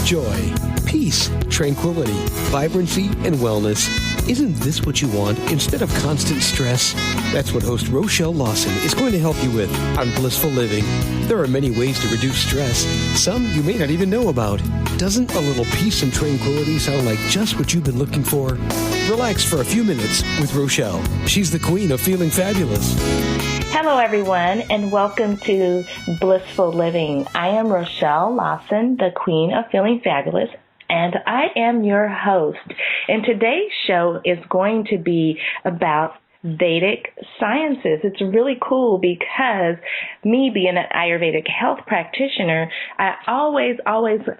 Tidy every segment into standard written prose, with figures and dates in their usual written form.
Joy, peace, tranquility, vibrancy, and wellness. Isn't this what you want instead of constant stress? That's what host Rochelle Lawson is going to help you with on Blissful Living. There are many ways to reduce stress, some you may not even know about. Doesn't a little peace and tranquility sound like just what you've been looking for? Relax for a few minutes with Rochelle. She's the queen of feeling fabulous. Hello, everyone, and welcome to Blissful Living. I am Rochelle Lawson, the queen of feeling fabulous, and I am your host. And today's show is going to be about Vedic Sciences. It's really cool because me being an Ayurvedic health practitioner, I always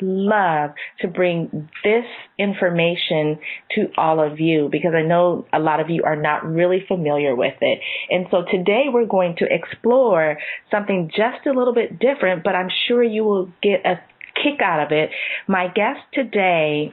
love to bring this information to all of you because I know a lot of you are not really familiar with it. And so today we're going to explore something just a little bit different, but I'm sure you will get a kick out of it. My guest today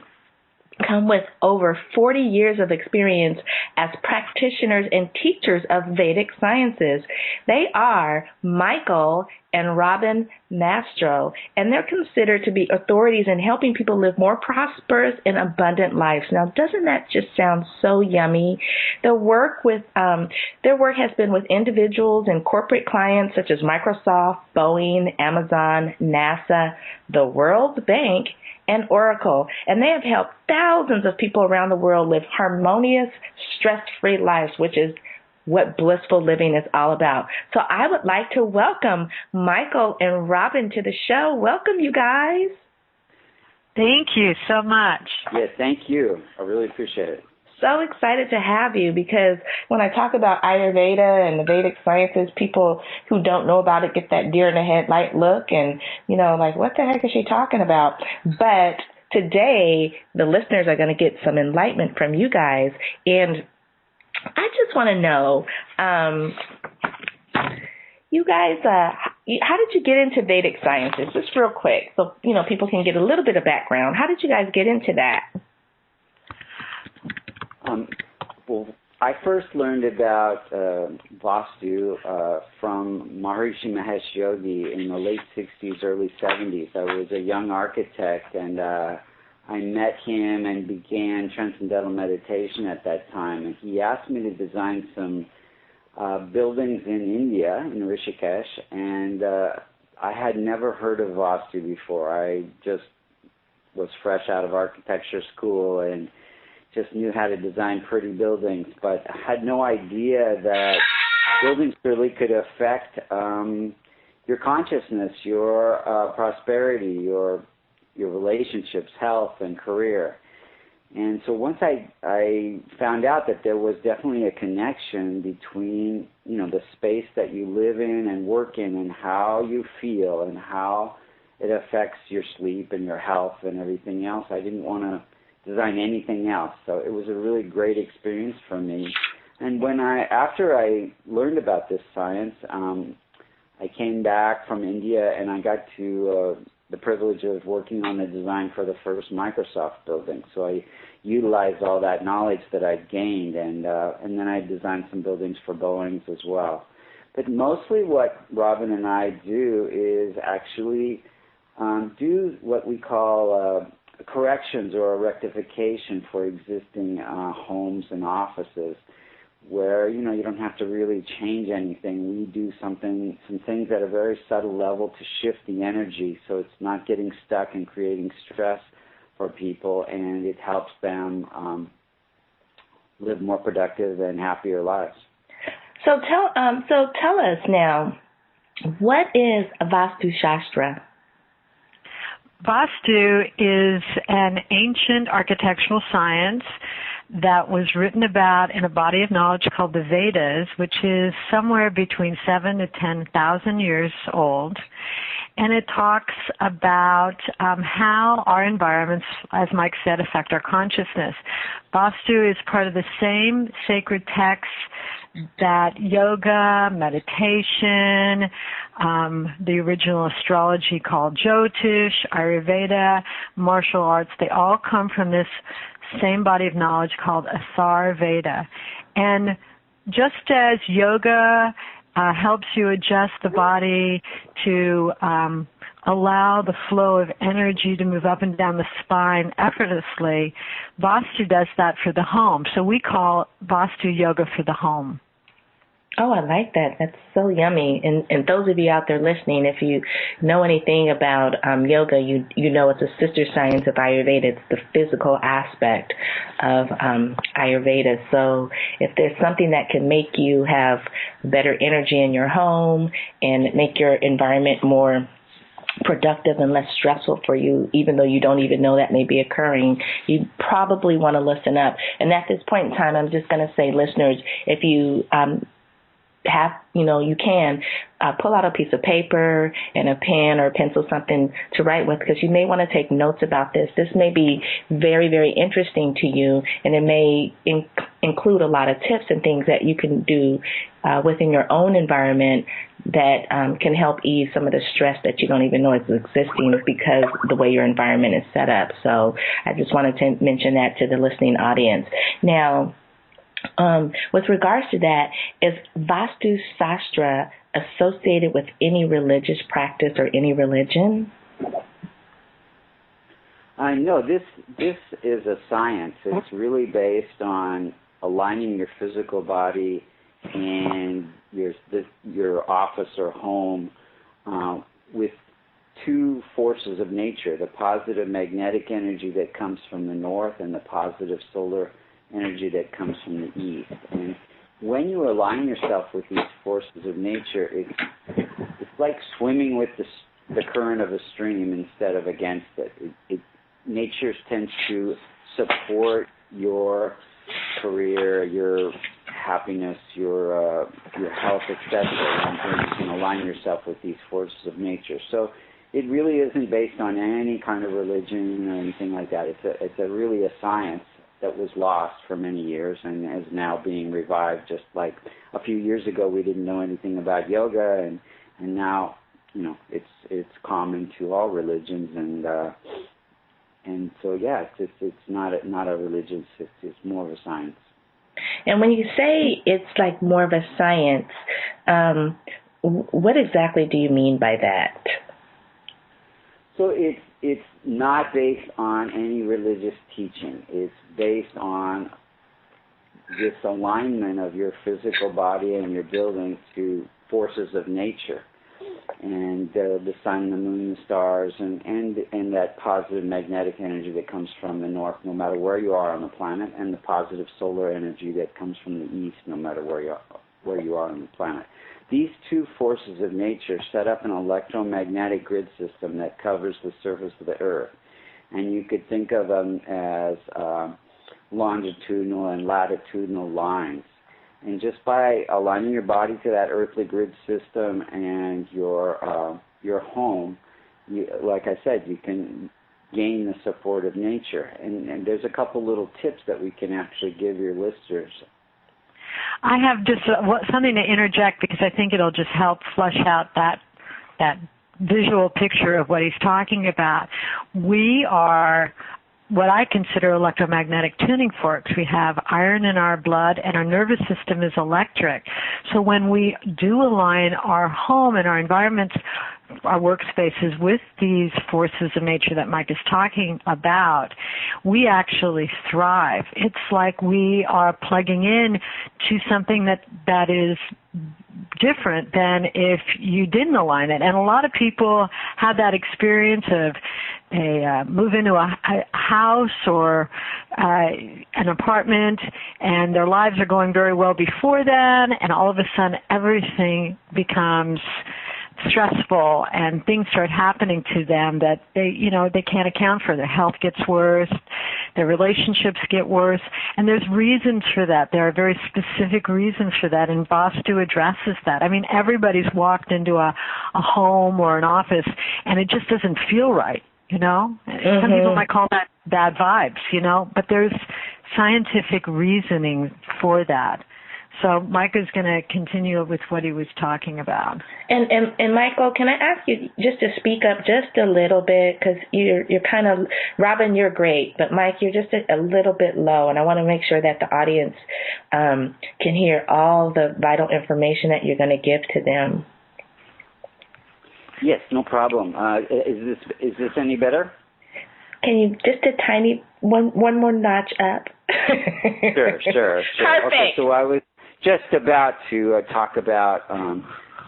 come with over 40 years of experience as practitioners and teachers of Vedic Sciences. They are Michael and Robin Mastro, and they're considered to be authorities in helping people live more prosperous and abundant lives. Now, doesn't that just sound so yummy? Their work has been with individuals and corporate clients such as Microsoft, Boeing, Amazon, NASA, the World Bank, and Oracle, and they have helped thousands of people around the world live harmonious, stress-free lives, which is what blissful living is all about. So I would like to welcome Michael and Robin to the show. Welcome, you guys. Thank you so much. Yeah, thank you. I really appreciate it. So excited to have you because when I talk about Ayurveda and the Vedic Sciences, people who don't know about it get that deer in the headlight look and, like, what the heck is she talking about? But today, the listeners are going to get some enlightenment from you guys. And I just want to know, you guys, how did you get into Vedic Sciences? Just real quick, so, people can get a little bit of background. How did you guys get into that? Well, I first learned about Vastu from Maharishi Mahesh Yogi in the late 60s, early 70s. I was a young architect, and I met him and began transcendental meditation at that time. And he asked me to design some buildings in India, in Rishikesh, and I had never heard of Vastu before. I just was fresh out of architecture school and just knew how to design pretty buildings, but I had no idea that buildings really could affect your consciousness, your prosperity, your relationships, health, and career. And so once I found out that there was definitely a connection between, the space that you live in and work in and how you feel and how it affects your sleep and your health and everything else, I didn't want to design anything else. So it was a really great experience for me. And after I learned about this science, I came back from India and I got to the privilege of working on the design for the first Microsoft building. So I utilized all that knowledge that I'd gained, and then I designed some buildings for Boeing as well. But mostly what Robin and I do is actually do what we call corrections or a rectification for existing homes and offices where, you don't have to really change anything. We do some things at a very subtle level to shift the energy so it's not getting stuck and creating stress for people, and it helps them live more productive and happier lives. So tell us now, what is Vastu Shastra? Vastu is an ancient architectural science that was written about in a body of knowledge called the Vedas, which is somewhere between 7,000 to 10,000 years old. And it talks about how our environments, as Mike said, affect our consciousness. Vastu is part of the same sacred texts that yoga, meditation, the original astrology called Jyotish, Ayurveda, martial arts, they all come from this same body of knowledge called Asar Veda. And just as yoga helps you adjust the body to allow the flow of energy to move up and down the spine effortlessly, Vastu does that for the home. So we call Vastu yoga for the home. Oh, I like that. That's so yummy. And those of you out there listening, if you know anything about yoga, you know it's a sister science of Ayurveda. It's the physical aspect of Ayurveda. So if there's something that can make you have better energy in your home and make your environment more productive and less stressful for you, even though you don't even know that may be occurring, you probably want to listen up. And at this point in time, I'm just going to say, listeners, if you you can pull out a piece of paper and a pen or a pencil, something to write with, because you may want to take notes about this. This may be very, very interesting to you, and it may include a lot of tips and things that you can do within your own environment that can help ease some of the stress that you don't even know is existing because the way your environment is set up. So I just wanted to mention that to the listening audience. Now, with regards to that, is Vastu Shastra associated with any religious practice or any religion? No, this is a science. It's really based on aligning your physical body and your office or home with two forces of nature, the positive magnetic energy that comes from the north and the positive solar energy that comes from the east. And when you align yourself with these forces of nature, it's like swimming with the current of a stream instead of against it. Nature tends to support your career, your happiness, your health, etc., when you can align yourself with these forces of nature. So it really isn't based on any kind of religion or anything like that. It's really a science that was lost for many years and is now being revived. Just like a few years ago, we didn't know anything about yoga, and now it's common to all religions, and so it's not a religion. It's more of a science. And when you say it's like more of a science, what exactly do you mean by that? So it's not based on any religious teaching. It's based on this alignment of your physical body and your building to forces of nature, and the sun, the moon, the stars, and that positive magnetic energy that comes from the north, no matter where you are on the planet, and the positive solar energy that comes from the east, no matter where you are on the planet. These two forces of nature set up an electromagnetic grid system that covers the surface of the earth. And you could think of them as longitudinal and latitudinal lines. And just by aligning your body to that earthly grid system and your home, like I said, you can gain the support of nature. And there's a couple little tips that we can actually give your listeners. I have just something to interject because I think it'll just help flesh out that visual picture of what he's talking about. We are what I consider electromagnetic tuning forks. We have iron in our blood, and our nervous system is electric. So when we do align our home and our environments, our workspaces with these forces of nature that Mike is talking about, we actually thrive. It's like we are plugging in to something that is different than if you didn't align it. And a lot of people have that experience of they move into a house or an apartment, and their lives are going very well before then, and all of a sudden everything becomes stressful and things start happening to them that they can't account for. Their health gets worse, their relationships get worse, and there's reasons for that. There are very specific reasons for that, and Vastu addresses that. I mean, everybody's walked into a home or an office and it just doesn't feel right, Mm-hmm. Some people might call that bad vibes, but there's scientific reasoning for that. So Mike is going to continue with what he was talking about. And Michael, can I ask you just to speak up just a little bit, because you're kind of, Robin, you're great, but Mike, you're just a little bit low, and I want to make sure that the audience can hear all the vital information that you're going to give to them. Yes, no problem. Is this any better? Can you just a tiny one more notch up? Sure. Perfect. Okay, so I was just about to talk about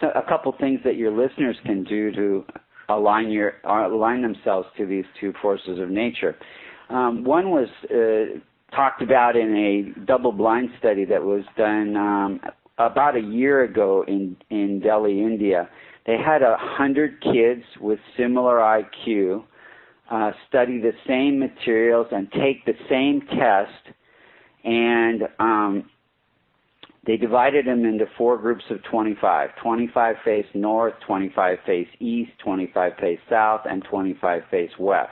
a couple things that your listeners can do to align themselves to these two forces of nature. One was talked about in a double-blind study that was done about a year ago in Delhi, India. They had 100 kids with similar IQ study the same materials and take the same test, and they divided them into 4 groups of 25. 25 face north, 25 face east, 25 face south, and 25 face west.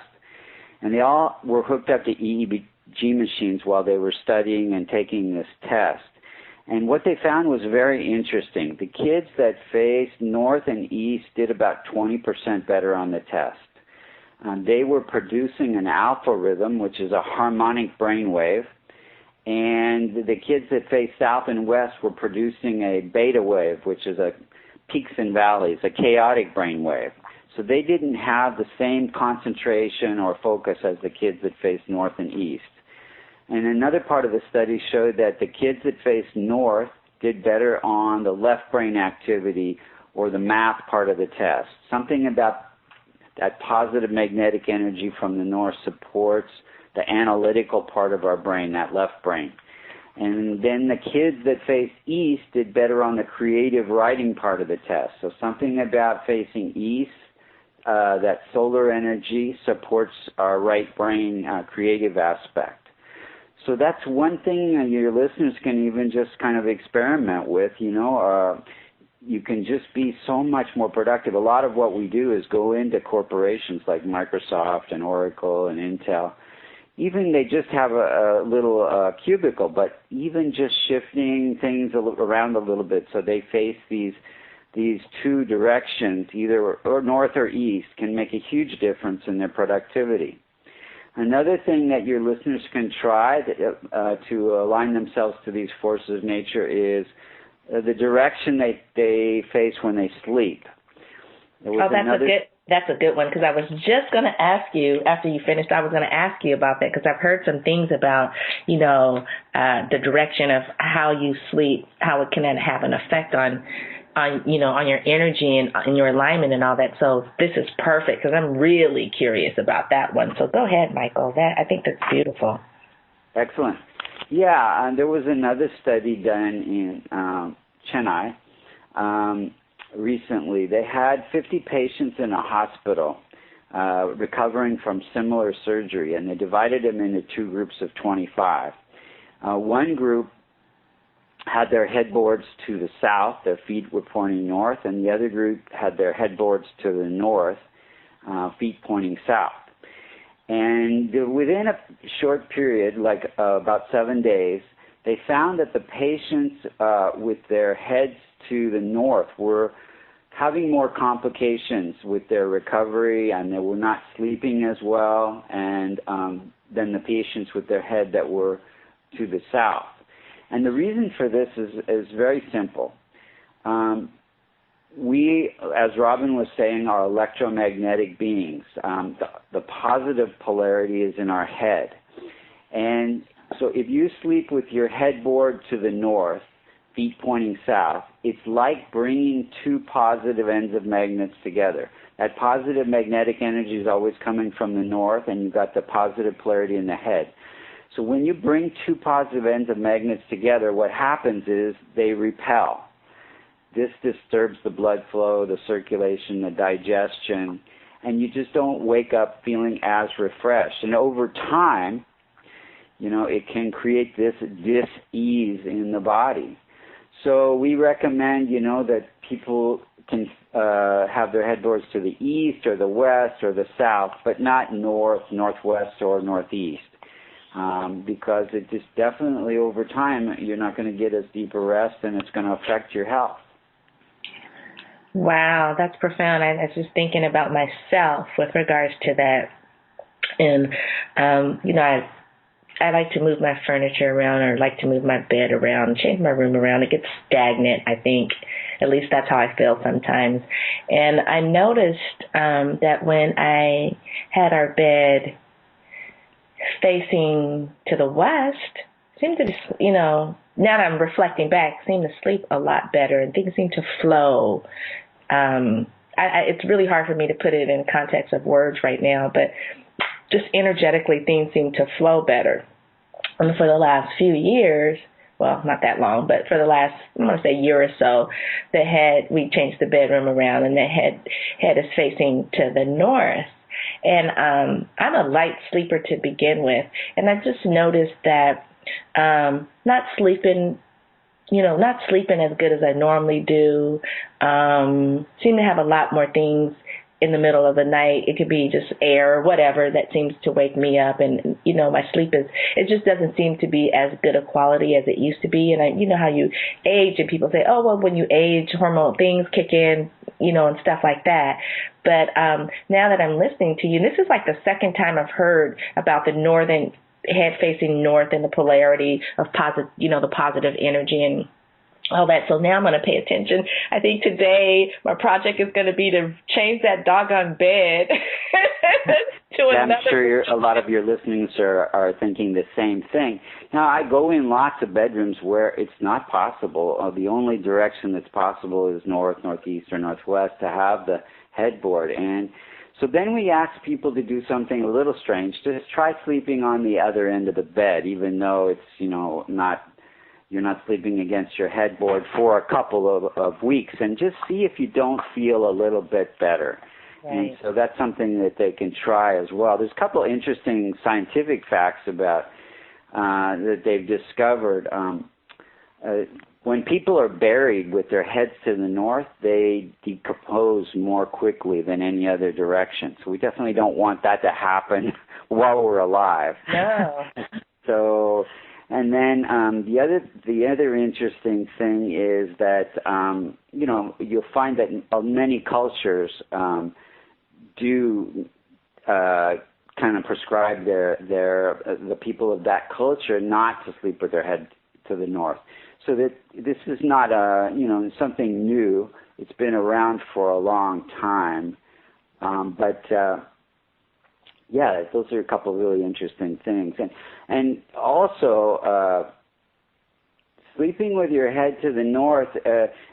And they all were hooked up to EEG machines while they were studying and taking this test. And what they found was very interesting. The kids that faced north and east did about 20% better on the test. They were producing an alpha rhythm, which is a harmonic brain wave, and the kids that faced south and west were producing a beta wave, which is a peaks and valleys, a chaotic brain wave. So they didn't have the same concentration or focus as the kids that faced north and east. And another part of the study showed that the kids that faced north did better on the left brain activity or the math part of the test. Something about that positive magnetic energy from the north supports the analytical part of our brain, that left brain. And then the kids that faced east did better on the creative writing part of the test. So something about facing east, that solar energy supports our right brain creative aspect. So that's one thing your listeners can even just kind of experiment with, you can just be so much more productive. A lot of what we do is go into corporations like Microsoft and Oracle and Intel. Even they just have a little cubicle, but even just shifting things around a little bit so they face these two directions, either or north or east, can make a huge difference in their productivity. Another thing that your listeners can try to align themselves to these forces of nature is the direction they face when they sleep. That's a good one, because I was just going to ask you, after you finished, I was going to ask you about that, because I've heard some things about, the direction of how you sleep, how it can have an effect on your energy and your alignment and all that. So this is perfect, because I'm really curious about that one. So go ahead, Michael. I think that's beautiful. Excellent. Yeah, and there was another study done in Chennai recently. They had 50 patients in a hospital recovering from similar surgery, and they divided them into 2 groups of 25. One group had their headboards to the south, their feet were pointing north, and the other group had their headboards to the north, feet pointing south. And within a short period, like about 7 days, they found that the patients with their heads to the north were having more complications with their recovery, and they were not sleeping as well than the patients with their head that were to the south. And the reason for this is very simple. We, as Robin was saying, are electromagnetic beings. The positive polarity is in our head. And so if you sleep with your headboard to the north, feet pointing south, it's like bringing 2 positive ends of magnets together. That positive magnetic energy is always coming from the north, and you've got the positive polarity in the head. So when you bring 2 positive ends of magnets together, what happens is they repel. This disturbs the blood flow, the circulation, the digestion, and you just don't wake up feeling as refreshed. And over time, it can create this dis-ease in the body. So we recommend, that people can have their headboards to the east or the west or the south, but not north, northwest, or northeast. Because it just definitely over time, you're not going to get as deep a rest, and it's going to affect your health. Wow, that's profound. I was just thinking about myself with regards to that. And, I like to move my furniture around, or like to move my bed around, change my room around. It gets stagnant, I think. At least that's how I feel sometimes. And I noticed that when I had our bed facing to the west, seemed to, now that I'm reflecting back, seemed to sleep a lot better, and things seem to flow. It's really hard for me to put it in context of words right now, but just energetically, things seem to flow better. And for the last few years, well, not that long, but for the last, I want to say year or so, we changed the bedroom around, and the head is facing to the north. And I'm a light sleeper to begin with, and I just noticed that not sleeping as good as I normally do, seem to have a lot more things in the middle of the night. It could be just air or whatever that seems to wake me up. And, my sleep it just doesn't seem to be as good a quality as it used to be. And you know how you age, and people say, oh, well, when you age, hormone things kick in, and stuff like that. But now that I'm listening to you, and this is like the second time I've heard about the northern head facing north and the polarity of the positive energy and all that. So now I'm going to pay attention. I think today my project is going to be to change that doggone bed to another. I'm sure a lot of your listeners are thinking the same thing. Now, I go in lots of bedrooms where it's not possible. The only direction that's possible is north, northeast, or northwest to have the headboard. And so then we ask people to do something a little strange. Just try sleeping on the other end of the bed, even though it's, you're not sleeping against your headboard for a couple of weeks, and just see if you don't feel a little bit better. Right. And so that's something that they can try as well. There's a couple interesting scientific facts about that they've discovered. When people are buried with their heads to the north, they decompose more quickly than any other direction. So we definitely don't want that to happen while we're alive. No. So, and then the other interesting thing is that you'll find that many cultures do kind of prescribe the people of that culture not to sleep with their head to the north. So that this is not something new. It's been around for a long time, but those are a couple of really interesting things, and also sleeping with your head to the north,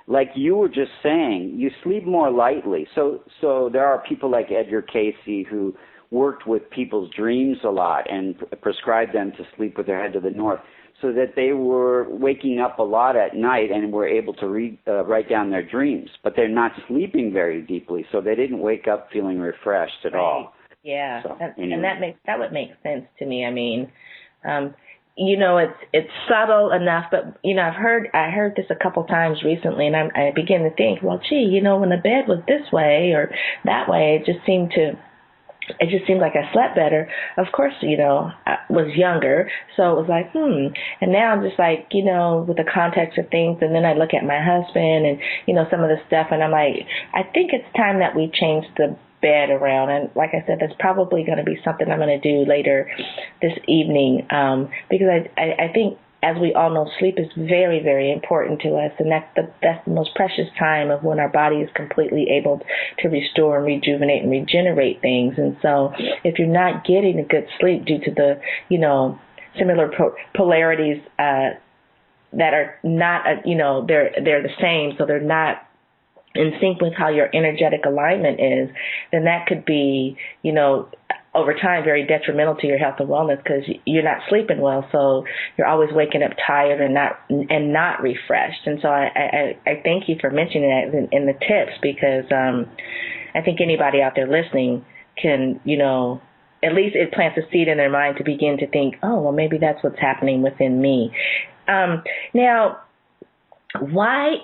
like you were just saying, you sleep more lightly. So there are people like Edgar Cayce who worked with people's dreams a lot and prescribed them to sleep with their head to the north, so that they were waking up a lot at night and were able to write down their dreams, but they're not sleeping very deeply, so they didn't wake up feeling refreshed at all. Yeah, so, and that would make sense to me. I mean, it's subtle enough, but I heard this a couple times recently, and I begin to think, well, gee, when the bed was this way or that way, it just seemed like I slept better. Of course, I was younger, so it was like, And now I'm just like, with the context of things, and then I look at my husband and, some of the stuff, and I'm like, I think it's time that we change the bed around. And like I said, that's probably going to be something I'm going to do later this evening, because I think, as we all know, sleep is very, very important to us, and that's the most precious time of when our body is completely able to restore and rejuvenate and regenerate things. And so if you're not getting a good sleep due to the, similar polarities that are not, they're the same, so they're not in sync with how your energetic alignment is, then that could be, over time, very detrimental to your health and wellness, because you're not sleeping well, so you're always waking up tired and not refreshed. And so I thank you for mentioning that in the tips, because I think anybody out there listening can, at least it plants a seed in their mind to begin to think, oh, well, maybe that's what's happening within me. Now, why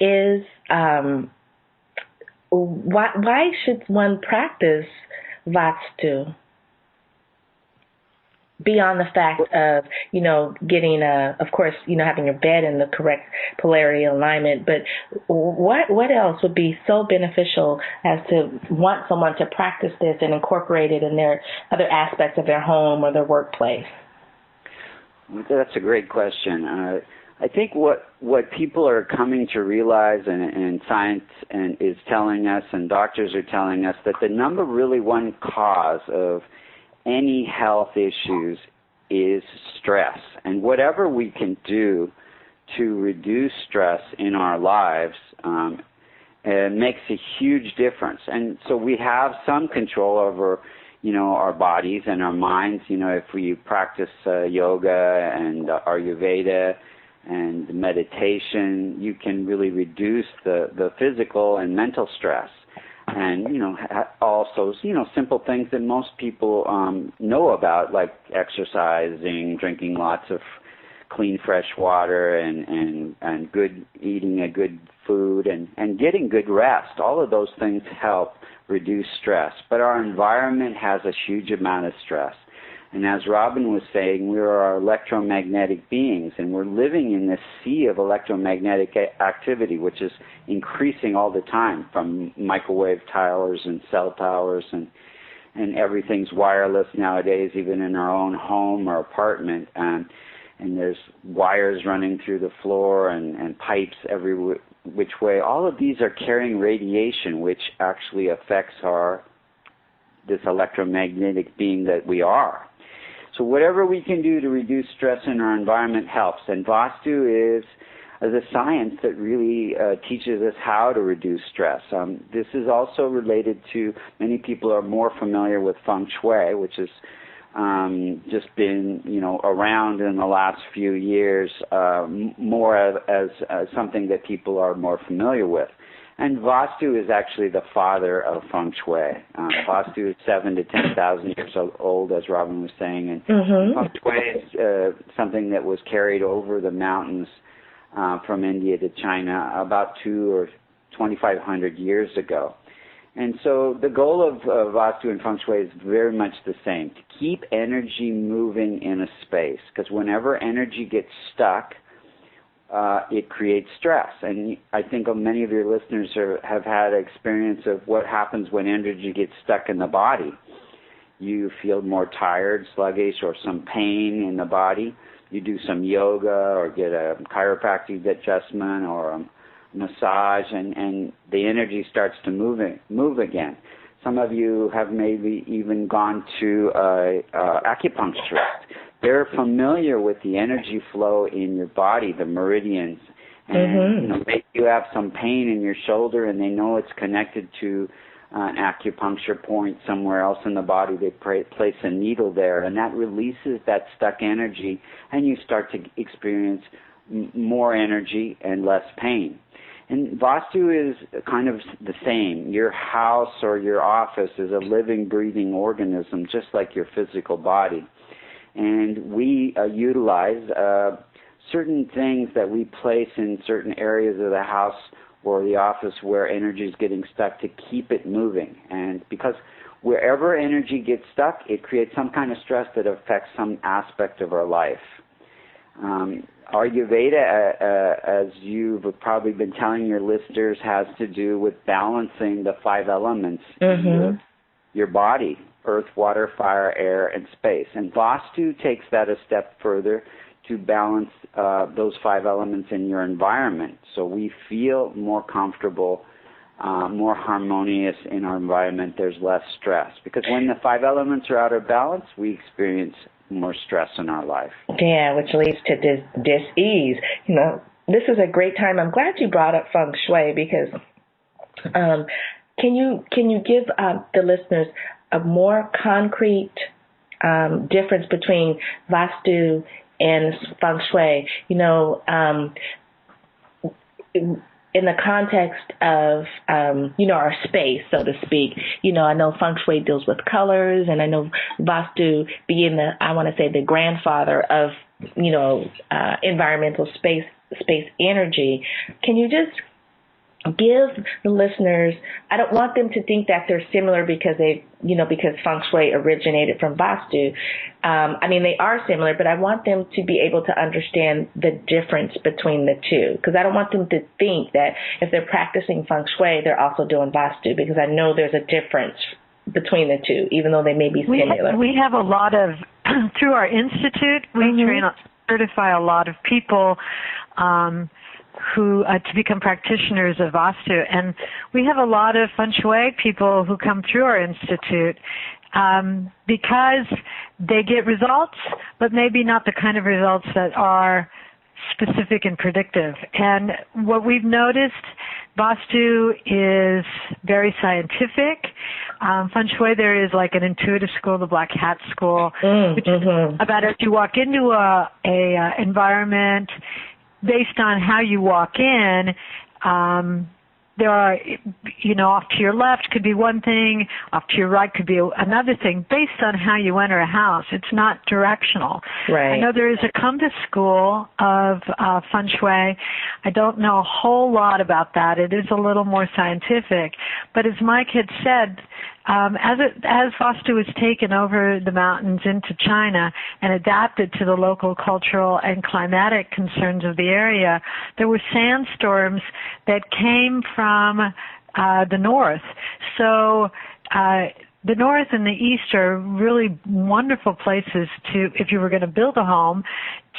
should one practice Vastu? Beyond the fact of, getting of course, having your bed in the correct polarity alignment, but what else would be so beneficial as to want someone to practice this and incorporate it in their other aspects of their home or their workplace? That's a great question. I think what people are coming to realize, and science is telling us, and doctors are telling us, that the number really one cause of any health issues is stress. And whatever we can do to reduce stress in our lives makes a huge difference. And so we have some control over, our bodies and our minds. If we practice yoga and Ayurveda and meditation, you can really reduce the physical and mental stress. And, also, simple things that most people know about, like exercising, drinking lots of clean, fresh water, and good eating a good food, and getting good rest. All of those things help reduce stress. But our environment has a huge amount of stress. And as Robin was saying, we are electromagnetic beings, and we're living in this sea of electromagnetic activity, which is increasing all the time, from microwave towers and cell towers, and everything's wireless nowadays, even in our own home or apartment. And there's wires running through the floor and pipes every which way. All of these are carrying radiation, which actually affects this electromagnetic being that we are. So whatever we can do to reduce stress in our environment helps. And Vastu is a science that really teaches us how to reduce stress. This is also related to, many people are more familiar with feng shui, which has just been, around in the last few years, more as something that people are more familiar with. And Vastu is actually the father of feng shui. Vastu is 7,000 to 10,000 years old, as Robin was saying. And feng shui is something that was carried over the mountains from India to China about 2,000 or 2,500 years ago. And so the goal of Vastu and feng shui is very much the same: to keep energy moving in a space. Because whenever energy gets stuck, it creates stress. And I think many of your listeners have had experience of what happens when energy gets stuck in the body. You feel more tired, sluggish, or some pain in the body. You do some yoga or get a chiropractic adjustment or a massage, and the energy starts to move again. Some of you have maybe even gone to acupuncturist. They're familiar with the energy flow in your body, the meridians. And maybe you have some pain in your shoulder, and they know it's connected to an acupuncture point somewhere else in the body. They place a needle there, and that releases that stuck energy, and you start to experience more energy and less pain. And Vastu is kind of the same. Your house or your office is a living, breathing organism, just like your physical body. And we utilize certain things that we place in certain areas of the house or the office where energy is getting stuck to keep it moving. And because wherever energy gets stuck, it creates some kind of stress that affects some aspect of our life. Ayurveda, as you've probably been telling your listeners, has to do with balancing the 5 elements in your body: earth, water, fire, air, and space. And Vastu takes that a step further to balance those 5 elements in your environment. So we feel more comfortable, more harmonious in our environment. There's less stress. Because when the 5 elements are out of balance, we experience more stress in our life. Yeah, which leads to dis-ease. This is a great time. I'm glad you brought up feng shui, because can you give the listeners a more concrete difference between Vastu and feng shui? In the context of, our space, so to speak. I know feng shui deals with colors, and I know Vastu being the grandfather of, environmental space energy. Can you just give the listeners, I don't want them to think that they're similar because because feng shui originated from Vastu. They are similar, but I want them to be able to understand the difference between the two, because I don't want them to think that if they're practicing feng shui, they're also doing Vastu, because I know there's a difference between the two, even though they may be similar. We have a lot of, through our institute, we train certify a lot of people who to become practitioners of Vastu. And we have a lot of Feng Shui people who come through our institute because they get results, but maybe not the kind of results that are specific and predictive. And what we've noticed, Vastu is very scientific. Feng Shui, there is like an intuitive school, the Black Hat School, which is about if you walk into a environment, based on how you walk in, there are, off to your left could be one thing, off to your right could be another thing, based on how you enter a house. It's not directional. Right. I know there is a compass school of Feng Shui. I don't know a whole lot about that. It is a little more scientific. But as Mike had said, as Vastu was taken over the mountains into China and adapted to the local cultural and climatic concerns of the area, there were sandstorms that came from the north. So the north and the east are really wonderful places to, if you were going to build a home,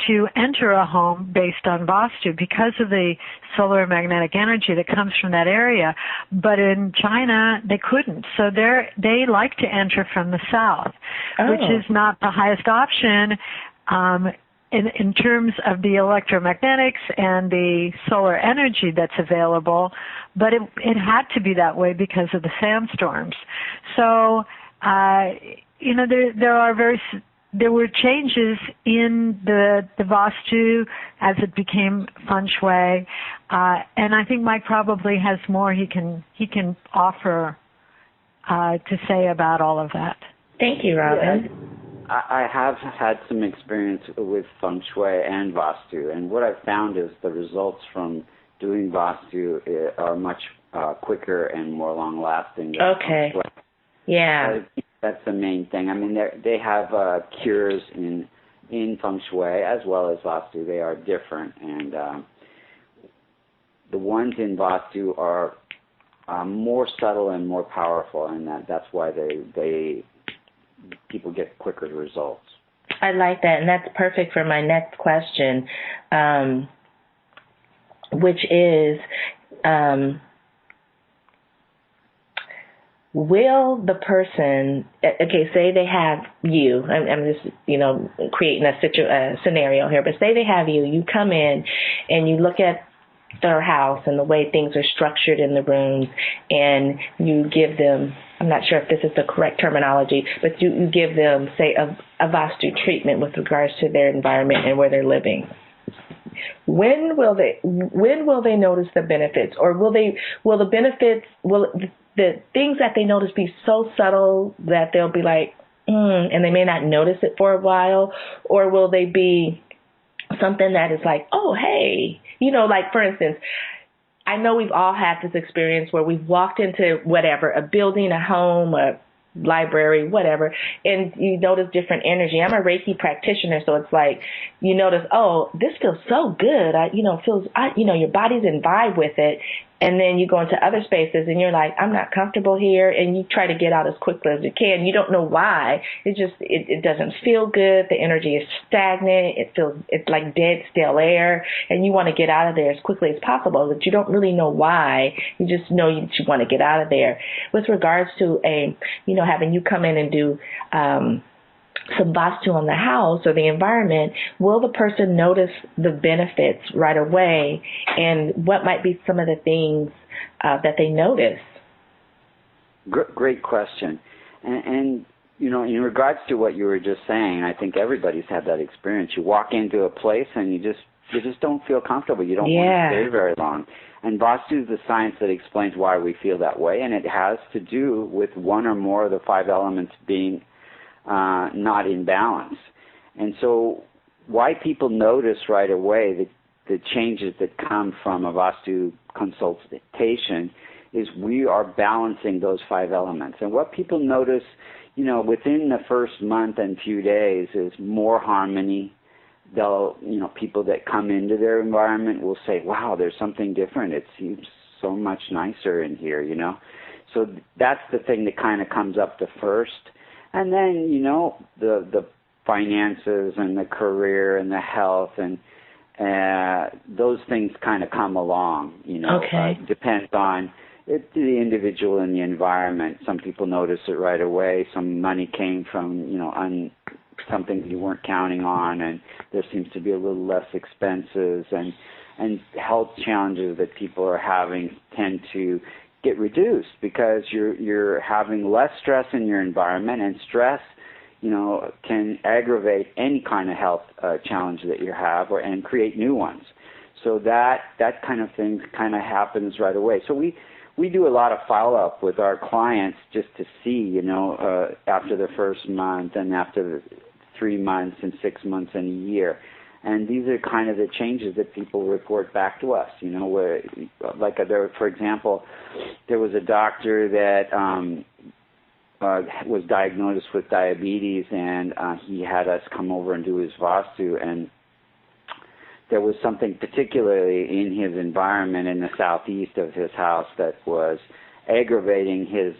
to enter a home based on Vastu because of the solar magnetic energy that comes from that area. But in China, they couldn't. So they like to enter from the south, which is not the highest option in terms of the electromagnetics and the solar energy that's available, but it had to be that way because of the sandstorms. So, there were changes in the Vastu as it became Feng Shui, and I think Mike probably has more he can offer to say about all of that. Thank you, Robin. Yeah. I have had some experience with Feng Shui and Vastu, and what I've found is the results from doing Vastu are much quicker and more long-lasting. Okay. Yeah. That's the main thing. I mean, they have cures in Feng Shui as well as Vastu. They are different, and the ones in Vastu are more subtle and more powerful, and that's why people get quicker results. I like that, and that's perfect for my next question, which is, will the person, say they have you, I'm just, creating a scenario here, but say they have you come in and you look at their house and the way things are structured in the rooms, and you give them, I'm not sure if this is the correct terminology, but you give them, say, a Vastu treatment with regards to their environment and where they're living. When will they notice the benefits, or will the things that they notice be so subtle that they'll be like, and they may not notice it for a while, or will they be something that is like, oh, hey, like, for instance, I know we've all had this experience where we've walked into whatever, a building, a home, a library, whatever, and you notice different energy. I'm a Reiki practitioner, so it's like you notice, oh, this feels so good. Your body's in vibe with it. And then you go into other spaces and you're like, I'm not comfortable here. And you try to get out as quickly as you can. You don't know why. It doesn't feel good. The energy is stagnant. It's like dead, stale air. And you want to get out of there as quickly as possible, but you don't really know why. You just know you want to get out of there. With regards to having you come in and do, some Vastu on the house or the environment, will the person notice the benefits right away, and what might be some of the things that they notice? Great question. And in regards to what you were just saying, I think everybody's had that experience. You walk into a place and you just don't feel comfortable. You don't want to stay very long. And Vastu is the science that explains why we feel that way, and it has to do with one or more of the 5 elements being not in balance. And so why people notice right away the changes that come from a Vastu consultation is we are balancing those 5 elements. And what people notice, within the first month and few days is more harmony. People that come into their environment will say, wow, there's something different. It seems so much nicer in here, So that's the thing that kind of comes up the first. And then, the finances and the career and the health, and those things kind of come along, Okay. Depends on the individual and the environment. Some people notice it right away. Some money came from, something you weren't counting on, and there seems to be a little less expenses, and health challenges that people are having tend to get reduced because you're having less stress in your environment, and stress can aggravate any kind of health challenge that you have and create new ones. So that kind of thing kind of happens right away. So we do a lot of follow-up with our clients just to see, after the first month and after 3 months and 6 months and a year. And these are kind of the changes that people report back to us, where, for example, there was a doctor that was diagnosed with diabetes, and he had us come over and do his Vastu, and there was something particularly in his environment in the southeast of his house that was aggravating his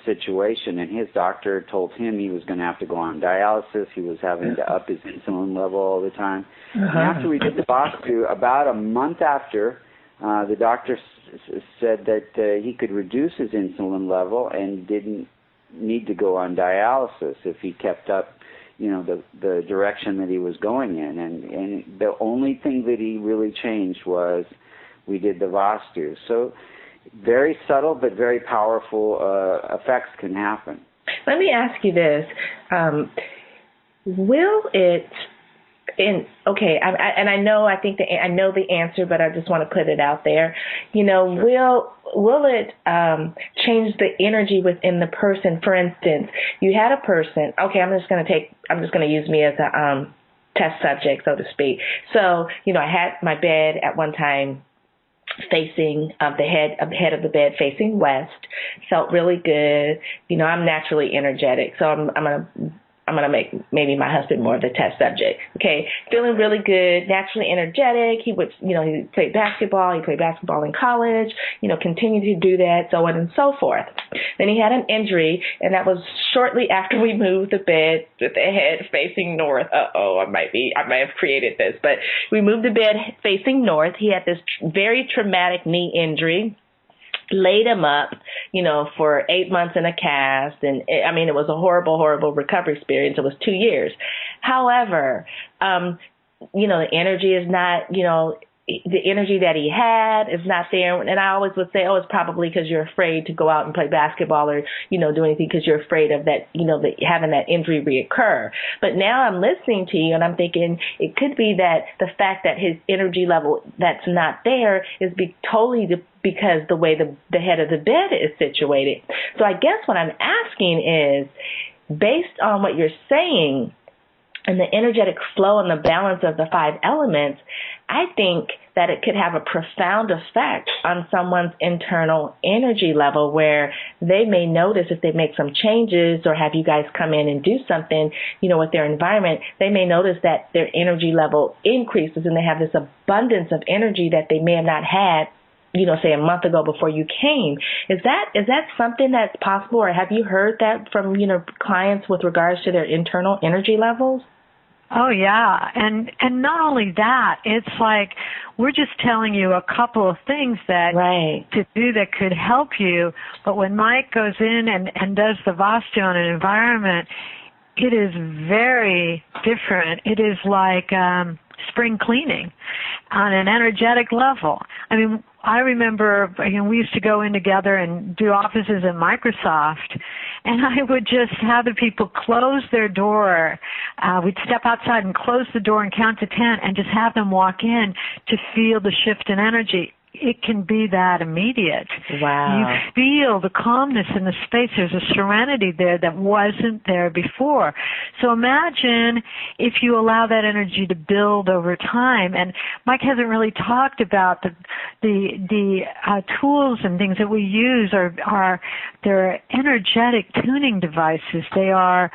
situation, and his doctor told him he was going to have to go on dialysis. He was having to up his insulin level all the time. And after we did the Vastu, about a month after, the doctor said that he could reduce his insulin level and didn't need to go on dialysis if he kept up the direction that he was going in. And the only thing that he really changed was we did the Vastu. So very subtle but very powerful effects can happen. Let me ask you this. Will it, I know the answer, but I just want to put it out there. Sure. Will it change the energy within the person? For instance, you had a person. Okay, I'm just going to use me as a test subject, so to speak. So, I had my bed at one time facing the head of the bed facing west. Felt really good. I'm naturally energetic, so I'm gonna make maybe my husband more of the test subject. Okay, feeling really good, naturally energetic. He would, he played basketball. He played basketball in college. Continued to do that, so on and so forth. Then he had an injury, and that was shortly after we moved the bed with the head facing north. I might have created this, but we moved the bed facing north. He had this very traumatic knee injury. Laid him up, for 8 months in a cast. And it was a horrible, horrible recovery experience. It was 2 years. However, the energy is not, the energy that he had is not there. And I always would say, it's probably because you're afraid to go out and play basketball or, do anything because you're afraid of that, having that injury reoccur. But now I'm listening to you and I'm thinking it could be that the fact that his energy level that's not there is totally because the way the head of the bed is situated. So I guess what I'm asking is, based on what you're saying and the energetic flow and the balance of the 5 elements, I think that it could have a profound effect on someone's internal energy level where they may notice if they make some changes or have you guys come in and do something, with their environment, they may notice that their energy level increases and they have this abundance of energy that they may have not had, say a month ago before you came. Is that something that's possible, or have you heard that from, clients with regards to their internal energy levels? Oh, yeah. And not only that, it's like we're just telling you a couple of things that to do that could help you. But when Mike goes in and does the Vastu on an environment, it is very different. It is like spring cleaning on an energetic level. I remember we used to go in together and do offices at Microsoft, and I would just have the people close their door. We'd step outside and close the door and count to 10 and just have them walk in to feel the shift in energy. It can be that immediate. Wow. You feel the calmness in the space. There's a serenity there that wasn't there before. So imagine if you allow that energy to build over time. And Mike hasn't really talked about the tools and things that we use they're energetic tuning devices. They are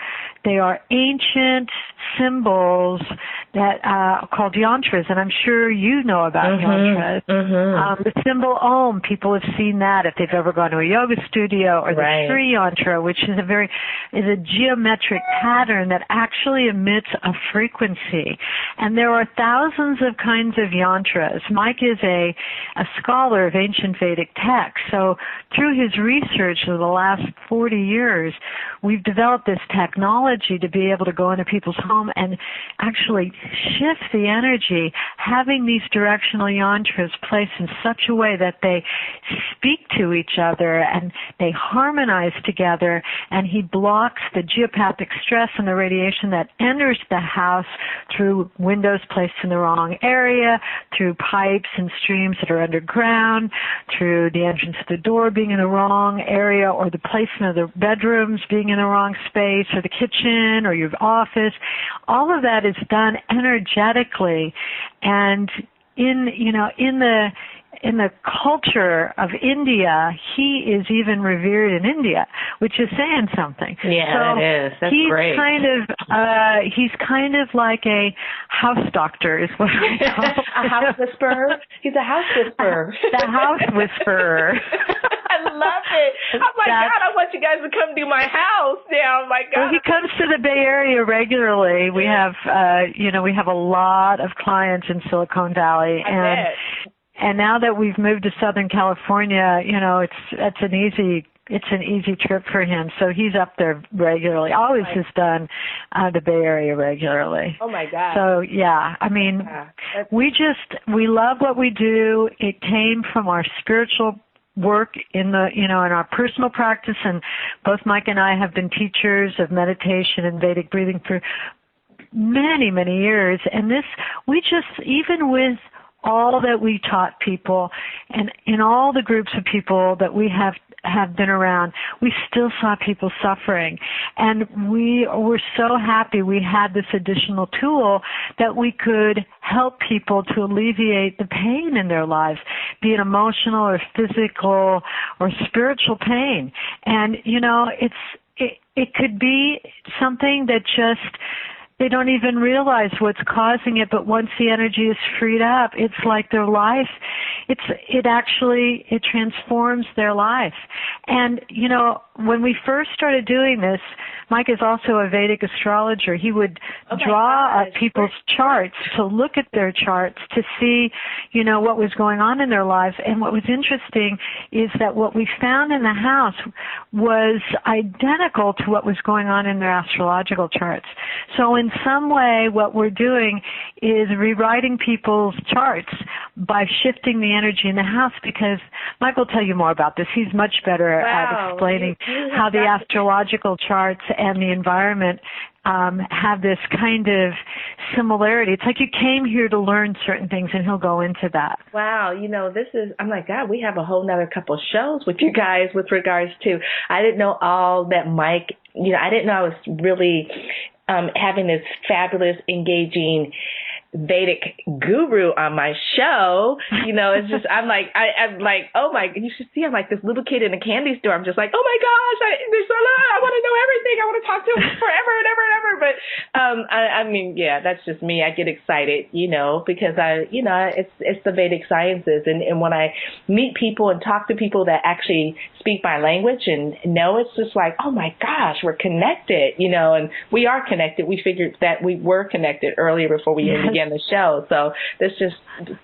ancient symbols that called yantras, and I'm sure you know about yantras. The symbol Om, people have seen that if they've ever gone to a yoga studio, or the Sri Yantra, which is a geometric pattern that actually emits a frequency. And there are thousands of kinds of yantras. Mike is a scholar of ancient Vedic texts. So through his research of the last 40 years, we've developed this technology to be able to go into people's home and actually shift the energy, having these directional yantras placed in such a way that they speak to each other and they harmonize together, and he blocks the geopathic stress and the radiation that enters the house through windows placed in the wrong area, through pipes and streams that are underground, through the entrance of the door being in the wrong area, or the placement of the bedrooms being in the wrong space, or the kitchen, or your office. All of that is done energetically, and in the culture of India, he is even revered in India, which is saying something. Yeah, so that is. That's great. He's kind of like a house doctor, is what I call him. A house whisperer? He's a house whisperer. The house whisperer. I love it. Oh my God, I want you guys to come do my house now. Oh my God. Well, he comes to the Bay Area regularly. We have, we have a lot of clients in Silicon Valley. And now that we've moved to Southern California, it's an easy trip for him. So he's up there regularly. Always has done the Bay Area regularly. Oh my God. So yeah, I mean, we love what we do. It came from our spiritual work in our personal practice, and both Mike and I have been teachers of meditation and Vedic breathing for many, many years. And even with all that we taught people, and in all the groups of people that we have been around, we still saw people suffering. And we were so happy we had this additional tool that we could help people to alleviate the pain in their lives, be it emotional or physical or spiritual pain. And, it could be something that just they don't even realize what's causing it, but once the energy is freed up, it's like their life, it transforms their life. And, when we first started doing this, Mike is also a Vedic astrologer. He would draw up people's charts to look at their charts to see, what was going on in their lives. And what was interesting is that what we found in the house was identical to what was going on in their astrological charts. So in some way, what we're doing is rewriting people's charts by shifting the energy in the house, because Mike will tell you more about this. He's much better at explaining how the astrological charts and the environment have this kind of similarity. It's like you came here to learn certain things, and he'll go into that. Wow, I'm like, God, we have a whole nother couple shows with you guys with regards to, I didn't know all that Mike, I didn't know I was really having this fabulous, engaging Vedic guru on my show. It's just, I'm like, oh my, you should see, I'm like this little kid in a candy store. I'm just like, oh my gosh, I want to know everything. I want to talk to him forever and ever and ever. But, I mean, yeah, that's just me. I get excited, because it's the Vedic Sciences. And when I meet people and talk to people that actually speak my language and know, it's just like, oh my gosh, we're connected, and we are connected. We figured that we were connected earlier before we even began the show. So this just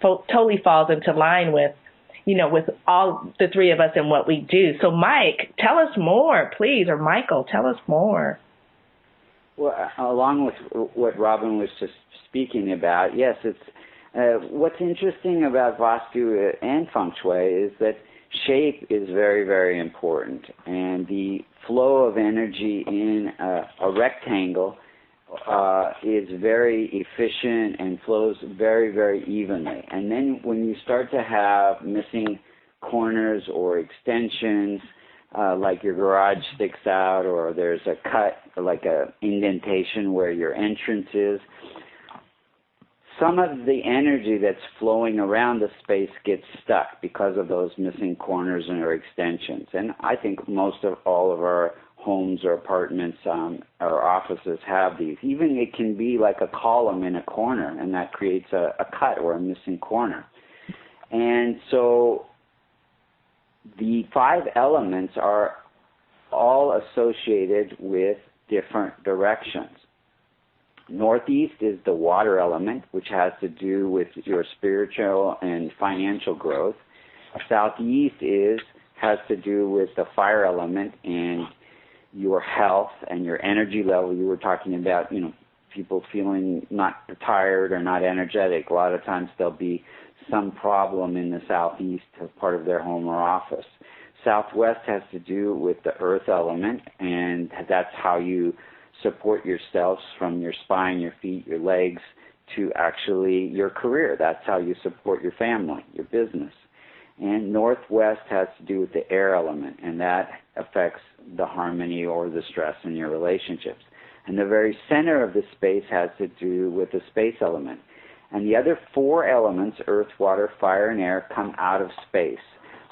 totally falls into line with, with all the three of us and what we do. So Mike, tell us more, please, or Michael, tell us more. Well, along with what Robin was just speaking about, yes, it's what's interesting about Vastu and Feng Shui is that shape is very, very important, and the flow of energy in a rectangle is very efficient and flows very, very evenly. And then when you start to have missing corners or extensions, like your garage sticks out, or there's a cut, like a indentation where your entrance is, some of the energy that's flowing around the space gets stuck because of those missing corners or extensions. And I think most of all of our homes or apartments or offices have these. Even it can be like a column in a corner, and that creates a cut or a missing corner. And so the 5 elements are all associated with different directions. Northeast is the water element, which has to do with your spiritual and financial growth. Southeast has to do with the fire element and your health and your energy level. You were talking about, people feeling not tired or not energetic. A lot of times there'll be some problem in the southeast part of their home or office. Southwest has to do with the earth element, and that's how you support yourselves from your spine, your feet, your legs, to actually your career. That's how you support your family, your business. And Northwest has to do with the air element, and that affects the harmony or the stress in your relationships. And the very center of the space has to do with the space element. And the other 4 elements, earth, water, fire, and air, come out of space.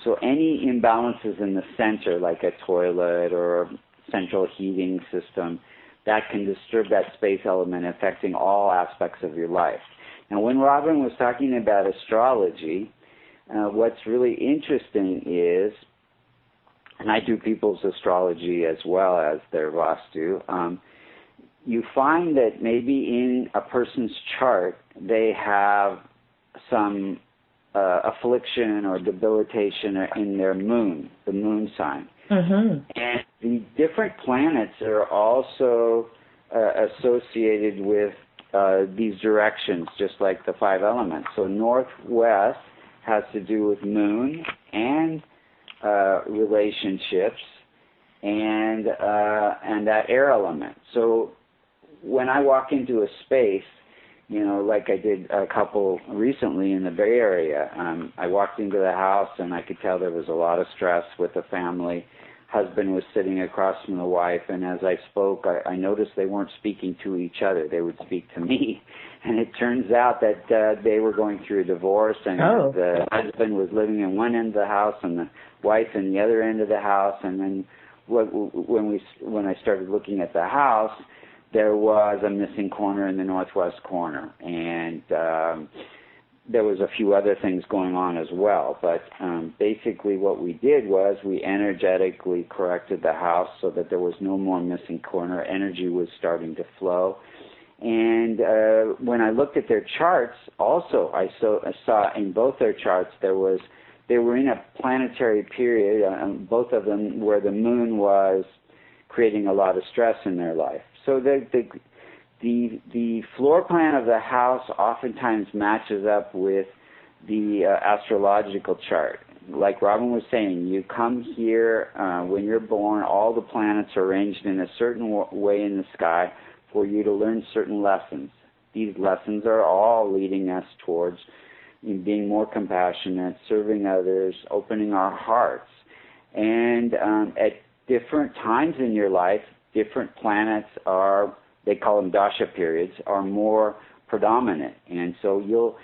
So any imbalances in the center, like a toilet or a central heating system, that can disturb that space element, affecting all aspects of your life. Now, when Robin was talking about astrology, what's really interesting is, and I do people's astrology as well as their Vastu, you find that maybe in a person's chart they have some affliction or debilitation in their moon, the moon sign. Mm-hmm. And the different planets are also associated with these directions, just like the 5 elements. So northwest has to do with moon and relationships and that air element. So when I walk into a space, like I did a couple recently in the Bay Area, I walked into the house and I could tell there was a lot of stress with the family. Husband was sitting across from the wife, and as I spoke, I noticed they weren't speaking to each other. They would speak to me. And it turns out that they were going through a divorce, and the husband was living in one end of the house and the wife in the other end of the house. And then when I started looking at the house, there was a missing corner in the northwest corner, and there was a few other things going on as well. But basically what we did was we energetically corrected the house so that there was no more missing corner. Energy was starting to flow. And when I looked at their charts, also I saw in both their charts they were in a planetary period, both of them, where the moon was creating a lot of stress in their life. So the floor plan of the house oftentimes matches up with the astrological chart. Like Robin was saying, you come here when you're born, all the planets are arranged in a certain way in the sky for you to learn certain lessons. These lessons are all leading us towards being more compassionate, serving others, opening our hearts. And at different times in your life, different planets are, they call them dasha periods, are more predominant. And so you'll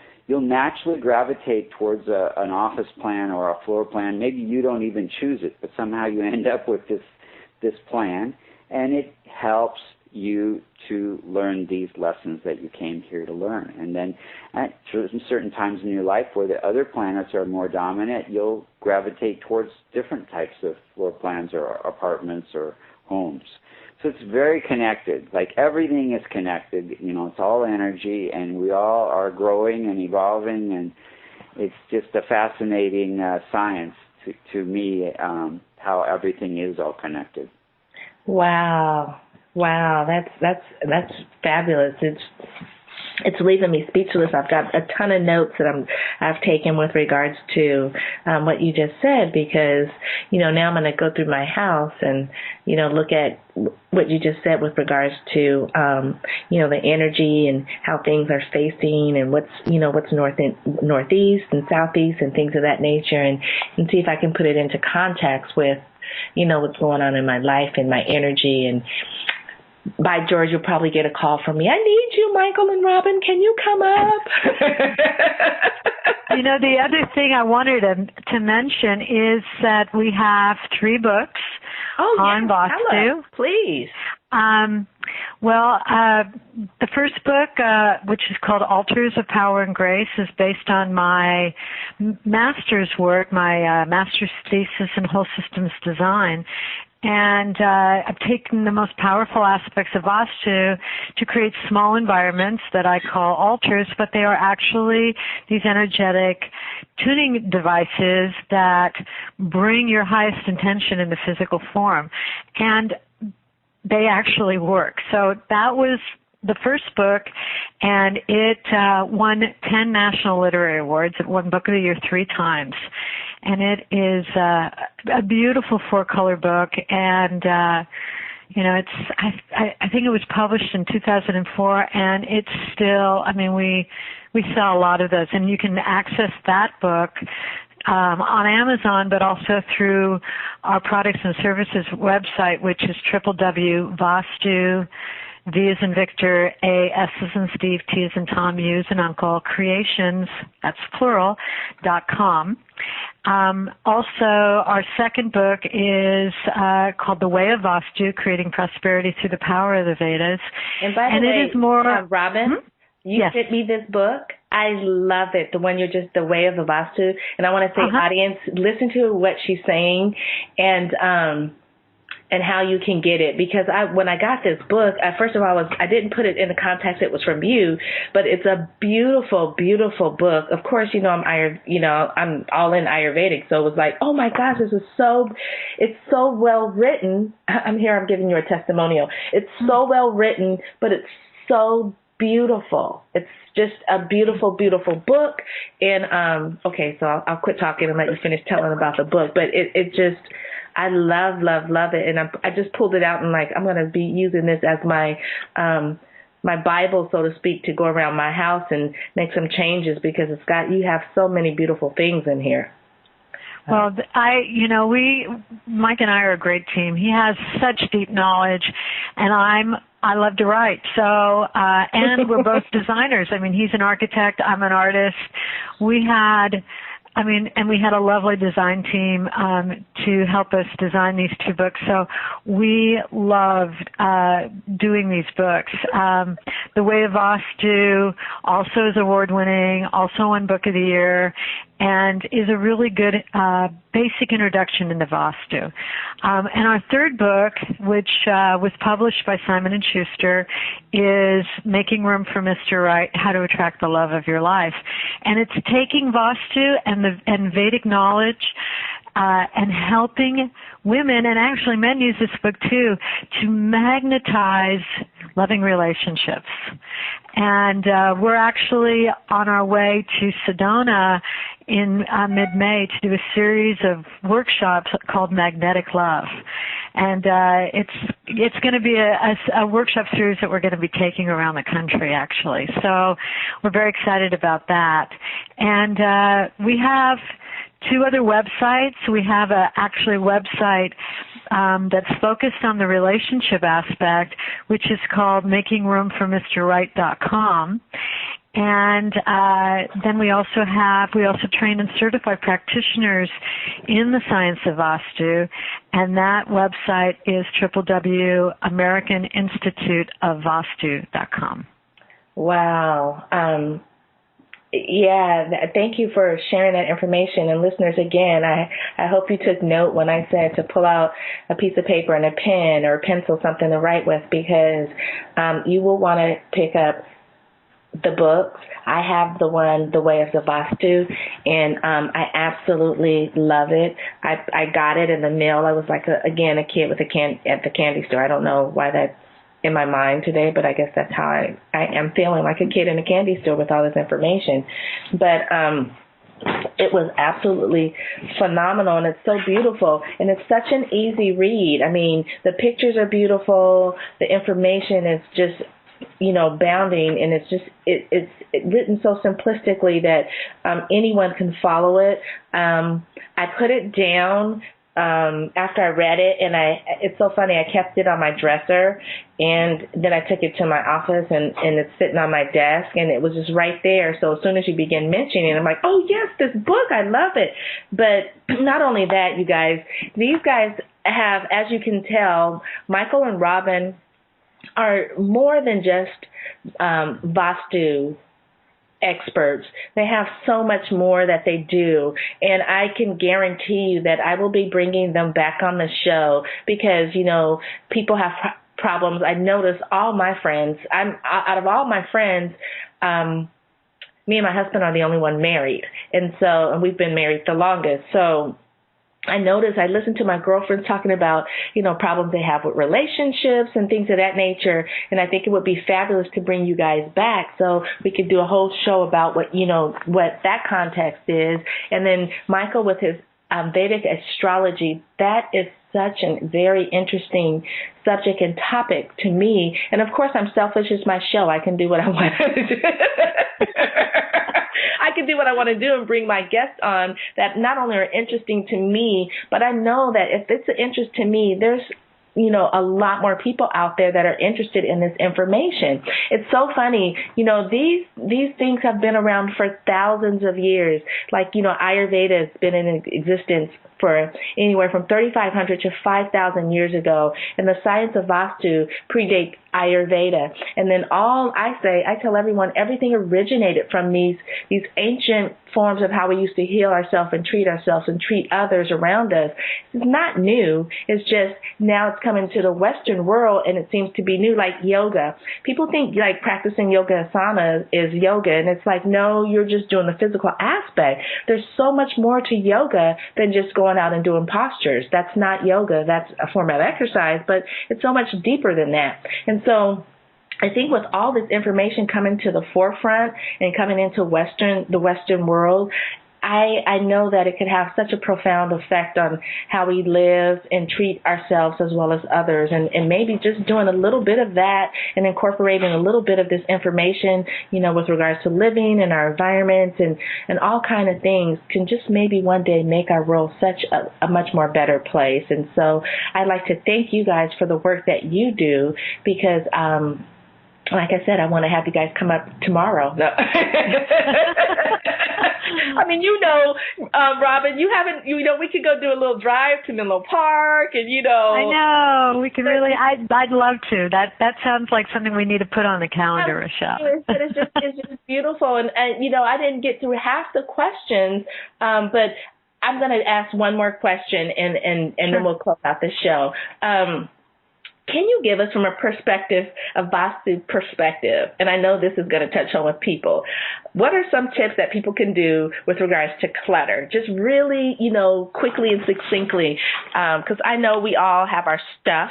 naturally gravitate towards an office plan or a floor plan. Maybe you don't even choose it, but somehow you end up with this plan, and it helps you to learn these lessons that you came here to learn. And then at certain times in your life where the other planets are more dominant, you'll gravitate towards different types of floor plans or apartments or homes. So it's very connected. Like everything is connected. It's all energy, and we all are growing and evolving, and it's just a fascinating science to me, how everything is all connected. Wow, that's fabulous. It's leaving me speechless. I've got a ton of notes that I've taken with regards to what you just said, because now I'm going to go through my house and look at what you just said with regards to the energy and how things are facing, and what's northeast and southeast and things of that nature, and see if I can put it into context with what's going on in my life and my energy. And by George, you'll probably get a call from me. I need you, Michael and Robin. Can you come up? The other thing I wanted to mention is that we have 3 books on Vastu. Please. Well, the first book, which is called Altars of Power and Grace, is based on my master's work, my master's thesis in whole systems design. And I've taken the most powerful aspects of Vastu to create small environments that I call altars, but they are actually these energetic tuning devices that bring your highest intention in the physical form. And they actually work. So that was the first book, and it won 10 National Literary Awards. It won Book of the Year 3 times. And it is a beautiful 4-color book, and I think it was published in 2004, and it's still, we sell a lot of those, and you can access that book on Amazon, but also through our products and services website, which is www.vastu, V as in Victor, A, S as in Steve, T as in Tom, U as in Uncle, creations, that's plural, .com. Also, our second book is called The Way of Vastu, Creating Prosperity Through the Power of the Vedas. And by the way, it is more, Robin, you yes. sent me this book. I love it, the one you're just The Way of the Vastu. And I want to say, audience, listen to what she's saying and how you can get it. Because when I got this book, first of all, I didn't put it in the context it was from you, but it's a beautiful, beautiful book. Of course, I'm all in Ayurvedic, so it was like, oh my gosh, it's so well written. I'm giving you a testimonial. It's so well written, but it's so beautiful. It's just a beautiful, beautiful book. And okay, so I'll quit talking and let you finish telling about the book. But it just, I love, love, love it. And I just pulled it out and I'm going to be using this as my my Bible, so to speak, to go around my house and make some changes, because you have so many beautiful things in here. Well, Mike and I are a great team. He has such deep knowledge, and I love to write. So, and we're both designers. He's an architect, I'm an artist. We had a lovely design team to help us design these 2 books. So we loved doing these books. The Way of Vastu also is award-winning, also won Book of the Year, and is a really good basic introduction into Vastu. And our third book, which was published by Simon & Schuster, is Making Room for Mr. Right, How to Attract the Love of Your Life. And it's taking Vastu and Vedic knowledge and helping women, and actually men use this book too, to magnetize loving relationships. And we're actually on our way to Sedona in mid-May to do a series of workshops called Magnetic Love. And it's going to be a workshop series that we're going to be taking around the country, actually. So we're very excited about that. And we have 2 other websites. We have actually a website that's focused on the relationship aspect, which is called MakingRoomForMrRight.com. And then we also train and certify practitioners in the science of Vastu, and that website is www.AmericanInstituteofVastu.com. Wow. Thank you for sharing that information. And listeners, again, I hope you took note when I said to pull out a piece of paper and a pen or a pencil, something to write with, because you will want to pick up the books. I have the one, The Way of the Vastu, and I absolutely love it. I got it in the mail. I was like, a kid with at the candy store. I don't know why that's in my mind today, but I guess that's how I am feeling, like a kid in a candy store with all this information. But it was absolutely phenomenal, and it's so beautiful, and it's such an easy read. The pictures are beautiful. The information is just bounding, and it's written so simplistically that anyone can follow it. I put it down after I read it, and it's so funny, I kept it on my dresser, and then I took it to my office, and it's sitting on my desk, and it was just right there. So as soon as you begin mentioning it, I'm like, oh yes, this book, I love it. But not only that, you guys, these guys have, as you can tell, Michael and Robin are more than just Vastu experts. They have so much more that they do, and I can guarantee you that I will be bringing them back on the show because, you know, people have problems. I notice all my friends, out of all my friends, me and my husband are the only one married, and we've been married the longest. So I listen to my girlfriends talking about, you know, problems they have with relationships and things of that nature. And I think it would be fabulous to bring you guys back so we could do a whole show about what that context is. And then Michael with his Vedic astrology, that is such a very interesting subject and topic to me. And of course, I'm selfish. It's my show. I can do what I want to do. I can do what I want to do and bring my guests on that not only are interesting to me, but I know that if it's an interest to me, there's, you know, a lot more people out there that are interested in this information. It's so funny. You know, these things have been around for thousands of years. Like, you know, Ayurveda has been in existence for anywhere from 3,500 to 5,000 years ago. And the science of Vastu predates Ayurveda. And then I tell everyone, everything originated from these ancient forms of how we used to heal ourselves and treat others around us. It's not new. It's just now it's coming to the Western world and it seems to be new, like yoga. People think like practicing yoga asana is yoga, and it's like, no, you're just doing the physical aspect. There's so much more to yoga than just going out and doing postures. That's not yoga. That's a form of exercise, but it's so much deeper than that. And so I think with all this information coming to the forefront and coming into the Western world, I know that it could have such a profound effect on how we live and treat ourselves as well as others. And maybe just doing a little bit of that and incorporating a little bit of this information, you know, with regards to living and our environments and all kind of things can just maybe one day make our world such a much more better place. And so I'd like to thank you guys for the work that you do because, like I said, I want to have you guys come up tomorrow. No. I mean, you know, Robin, we could go do a little drive to Menlo Park and, you know. I know. We can really, I'd love to. That sounds like something we need to put on the calendar, Rochelle. It's just beautiful. And, you know, I didn't get through half the questions, but I'm going to ask one more question and Sure. Then we'll close out the show. Can you give us from a perspective, a Vastu perspective, and I know this is going to touch home with people, what are some tips that people can do with regards to clutter? Just really, you know, quickly and succinctly, because I know we all have our stuff,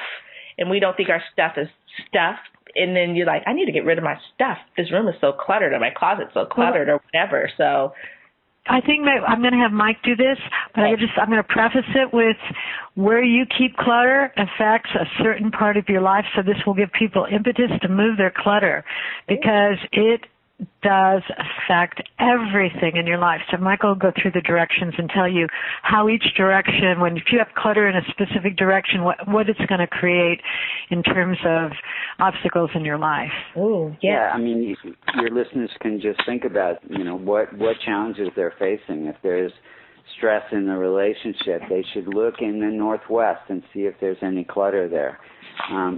and we don't think our stuff is stuff. And then you're like, I need to get rid of my stuff. This room is so cluttered, or my closet's so cluttered, or whatever. So I think I'm going to have Mike do this, but I'm going to preface it with where you keep clutter affects a certain part of your life, so this will give people impetus to move their clutter because it does affect everything in your life. So Michael will go through the directions and tell you how each direction, if you have clutter in a specific direction, what it's going to create in terms of obstacles in your life. Oh, yeah. I mean, your listeners can just think about, you know, what challenges they're facing. If there's stress in the relationship, they should look in the Northwest and see if there's any clutter there.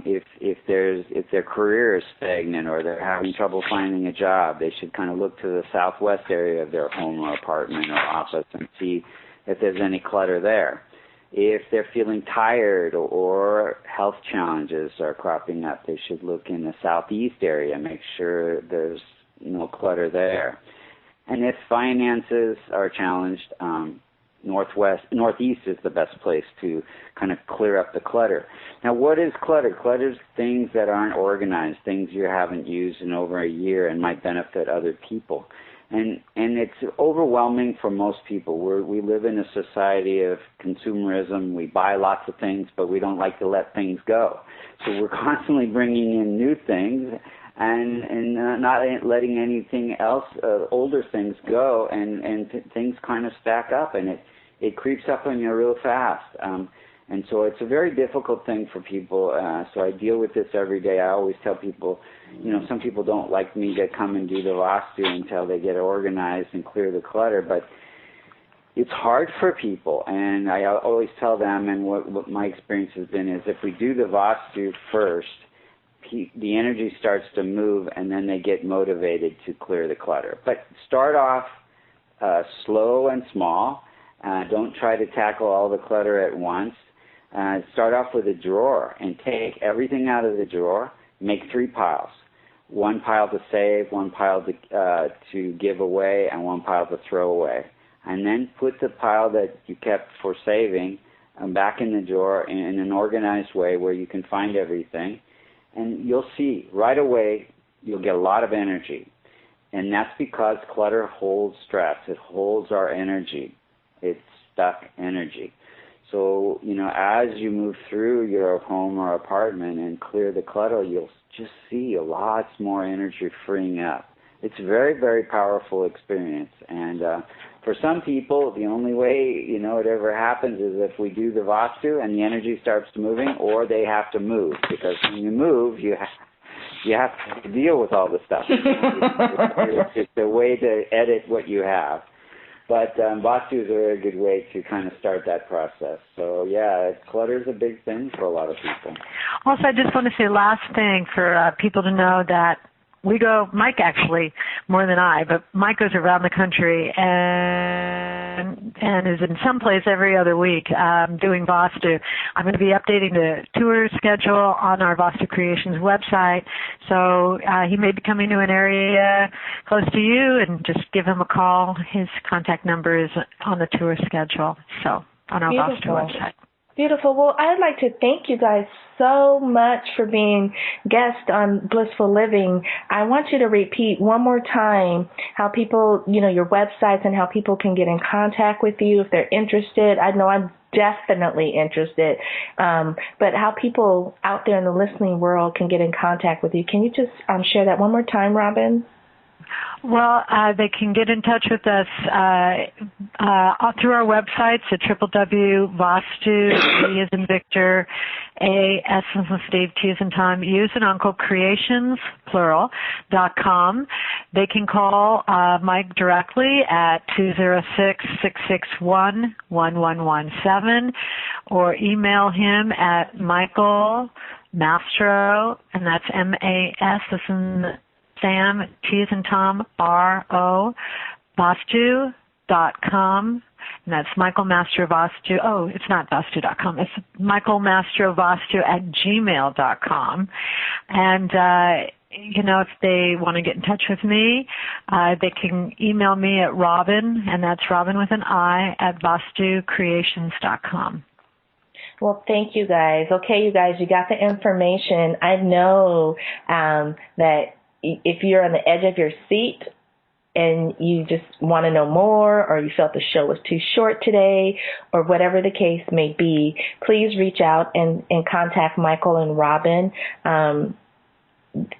If their career is stagnant or they're having trouble finding a job, they should kind of look to the southwest area of their home or apartment or office and see if there's any clutter there. If they're feeling tired or health challenges are cropping up, they should look in the southeast area, make sure there's no clutter there. And if finances are challenged, northeast is the best place to kind of clear up the clutter. Now, what is clutter? Clutter is things that aren't organized, things you haven't used in over a year and might benefit other people. And it's overwhelming for most people. We live in a society of consumerism. We buy lots of things, but we don't like to let things go. So we're constantly bringing in new things and not letting anything else, older things go, and things kind of stack up, and it creeps up on you real fast. And so it's a very difficult thing for people. So I deal with this every day. I always tell people, you know, some people don't like me to come and do the Vastu until they get organized and clear the clutter, but it's hard for people. And I always tell them, and what my experience has been, is if we do the Vastu first, the energy starts to move, and then they get motivated to clear the clutter. But start off slow and small. Don't try to tackle all the clutter at once. Start off with a drawer and take everything out of the drawer. Make 3 piles. 1 pile to save, 1 pile to give away, and 1 pile to throw away. And then put the pile that you kept for saving back in the drawer in an organized way where you can find everything. And you'll see right away you'll get a lot of energy. And that's because clutter holds stress. It holds our energy. It's stuck energy. So, as you move through your home or apartment and clear the clutter, you'll just see lots more energy freeing up. It's a very, very powerful experience. And for some people, the only way, it ever happens is if we do the Vastu and the energy starts moving, or they have to move. Because when you move, you have to deal with all the stuff. It's a way to edit what you have. But Vastu is a very good way to kind of start that process. So, yeah, clutter is a big thing for a lot of people. Also, I just want to say last thing for people to know that Mike actually, more than I, but Mike goes around the country and is in some place every other week doing Vastu. I'm going to be updating the tour schedule on our Vastu Creations website. So he may be coming to an area close to you, and just give him a call. His contact number is on the tour schedule, so on our Vastu website. Beautiful. Well, I'd like to thank you guys so much for being guests on Blissful Living. I want you to repeat one more time how people, your websites and how people can get in contact with you if they're interested. I know I'm definitely interested, but how people out there in the listening world can get in contact with you. Can you just share that one more time, Robin? Well, they can get in touch with us through our websites at www.vastu, V as in Victor, A, S as in Steve, T as in Tom, U as in Uncle, Creations, plural, .com. They can call Mike directly at 206-661-1117 or email him at Michael Mastro, and that's M-A-S as in Sam, T as in Tom, R-O, Vastu.com, and that's Michael Mastro Vastu. Oh, it's not Vastu.com. It's Michael Mastro Vastu at gmail.com. And, if they want to get in touch with me, they can email me at Robin, and that's Robin with an I, at VastuCreations.com. Well, thank you guys. Okay, you guys, you got the information. I know that if you're on the edge of your seat and you just want to know more, or you felt the show was too short today, or whatever the case may be, please reach out and contact Michael and Robin.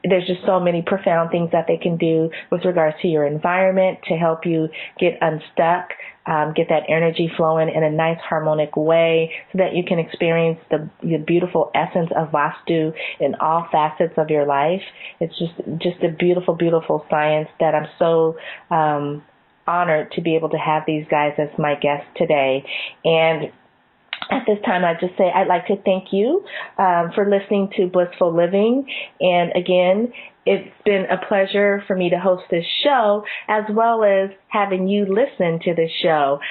There's just so many profound things that they can do with regards to your environment to help you get unstuck, get that energy flowing in a nice harmonic way so that you can experience the beautiful essence of Vastu in all facets of your life. It's just a beautiful, beautiful science that I'm so honored to be able to have these guys as my guests today. And at this time, I'd just say I'd like to thank you for listening to Blissful Living. And again, it's been a pleasure for me to host this show, as well as having you listen to this show.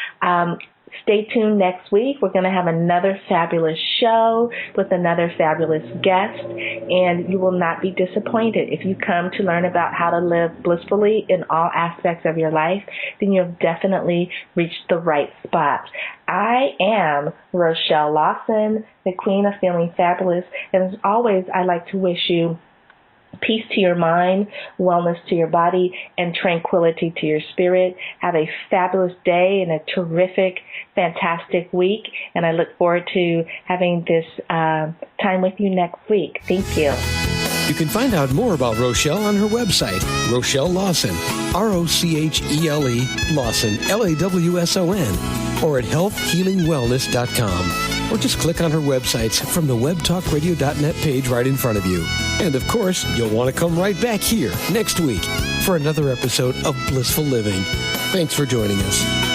Stay tuned next week. We're going to have another fabulous show with another fabulous guest, and you will not be disappointed. If you come to learn about how to live blissfully in all aspects of your life, then you have definitely reached the right spot. I am Rochelle Lawson, the Queen of Feeling Fabulous, and as always, I'd like to wish you peace to your mind, wellness to your body, and tranquility to your spirit. Have a fabulous day and a terrific, fantastic week. And I look forward to having this time with you next week. Thank you. You can find out more about Rochelle on her website, Rochelle Lawson, R-O-C-H-E-L-E, Lawson, L-A-W-S-O-N, or at healthhealingwellness.com. Or just click on her websites from the webtalkradio.net page right in front of you. And of course, you'll want to come right back here next week for another episode of Blissful Living. Thanks for joining us.